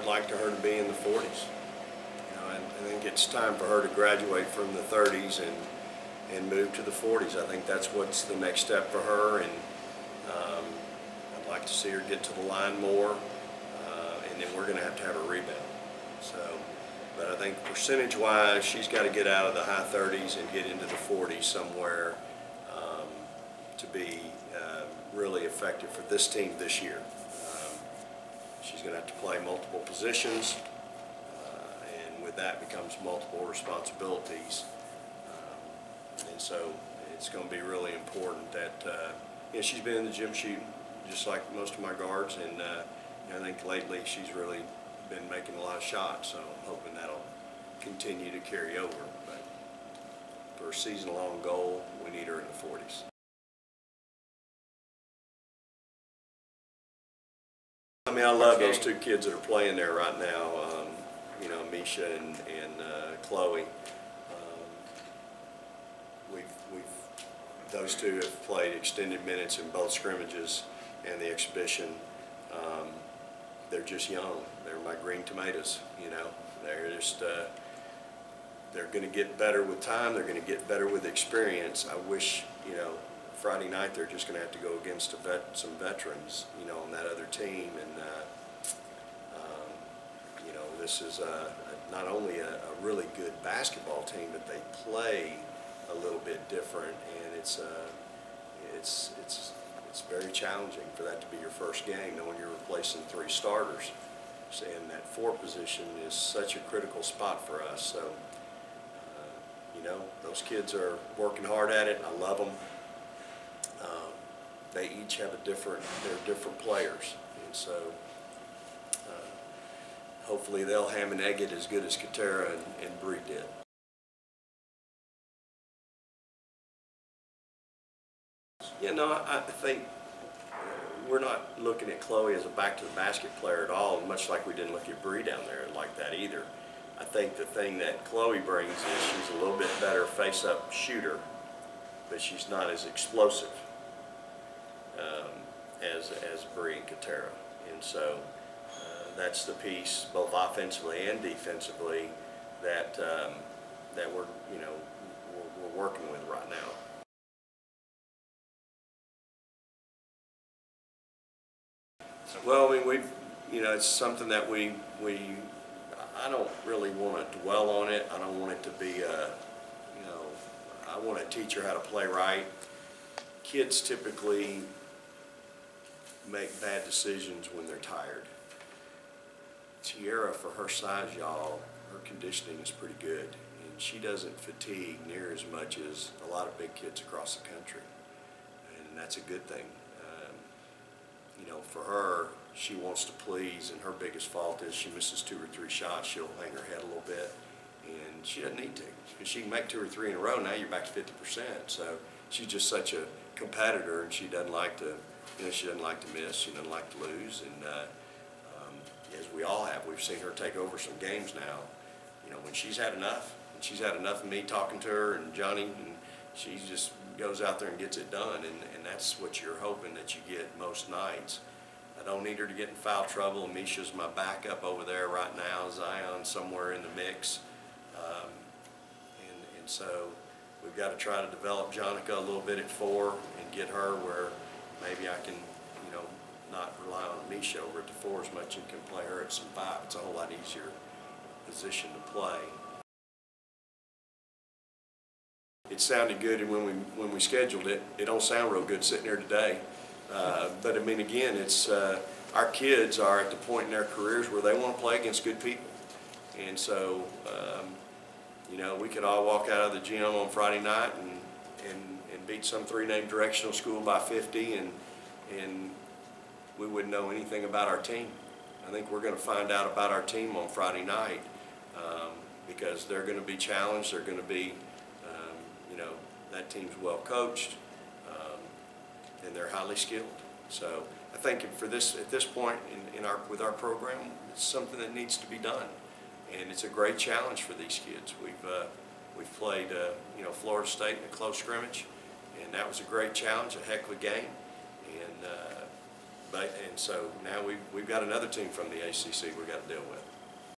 I'd like her to be in the 40s. I think it's time for her to graduate from the 30s and move to the 40s. I think that's what's the next step for her, and I'd like to see her get to the line more, and then we're going to have a rebound. So, but I think percentage-wise, she's got to get out of the high 30s and get into the 40s somewhere to be really effective for this team this year. She's going to have to play multiple positions, and with that becomes multiple responsibilities. And so it's going to be really important that she's been in the gym shooting, just like most of my guards, and I think lately she's really been making a lot of shots, so I'm hoping that'll continue to carry over. But for a season-long goal, we need her in the 40s. I mean, I love those two kids that are playing there right now, Misha and Chloe. Those two have played extended minutes in both scrimmages and the exhibition. They're just young. They're my green tomatoes, They're just, they're going to get better with time. They're going to get better with experience. I wish, Friday night they're just going to have to go against some veterans, on that other team. And, this is not only a really good basketball team, but they play a little bit different, and it's very challenging for that to be your first game, knowing you're replacing 3 starters. And that 4 position is such a critical spot for us. So, those kids are working hard at it. I love them. They each have they're different players, and so hopefully they'll ham and egg it as good as Katera and Bree did. I think we're not looking at Chloe as a back-to-the-basket player at all, much like we didn't look at Bree down there like that either. I think the thing that Chloe brings is she's a little bit better face-up shooter, but she's not as explosive as Bree and Katera. And so that's the piece, both offensively and defensively, that we're working with right now. Well, I mean, it's something that I don't really want to dwell on it. I don't want it to be I want to teach her how to play right. Kids typically make bad decisions when they're tired. Tierra, for her size, y'all, her conditioning is pretty good, and she doesn't fatigue near as much as a lot of big kids across the country, and that's a good thing. For her, she wants to please, and her biggest fault is she misses 2 or 3 shots, she'll hang her head a little bit, and she doesn't need to. If she can make 2 or 3 in a row, now you're back to 50%. So she's just such a competitor, and she doesn't like to, she doesn't like to miss, she doesn't like to lose, and as we all have, we've seen her take over some games now. When she's had enough, of me talking to her and Johnny, and she just goes out there and gets it done, and that's what you're hoping that you get most nights. I don't need her to get in foul trouble. Misha's my backup over there right now. Zion's somewhere in the mix. And so we've got to try to develop Jonica a little bit at 4 and get her where maybe I can, not rely on Misha over at the 4 as much and can play her at some 5. It's a whole lot easier position to play. It sounded good, and when we scheduled it, it don't sound real good sitting here today. But I mean, again, it's our kids are at the point in their careers where they want to play against good people, and so we could all walk out of the gym on Friday night and beat some 3-name directional school by 50, and we wouldn't know anything about our team. I think we're going to find out about our team on Friday night because they're going to be challenged. They're going to be that team's well coached, and they're highly skilled. So I think at this point with our program, it's something that needs to be done, and it's a great challenge for these kids. We've played Florida State in a close scrimmage, and that was a great challenge, a heck of a game. And but and so now we've got another team from the ACC we've got to deal with.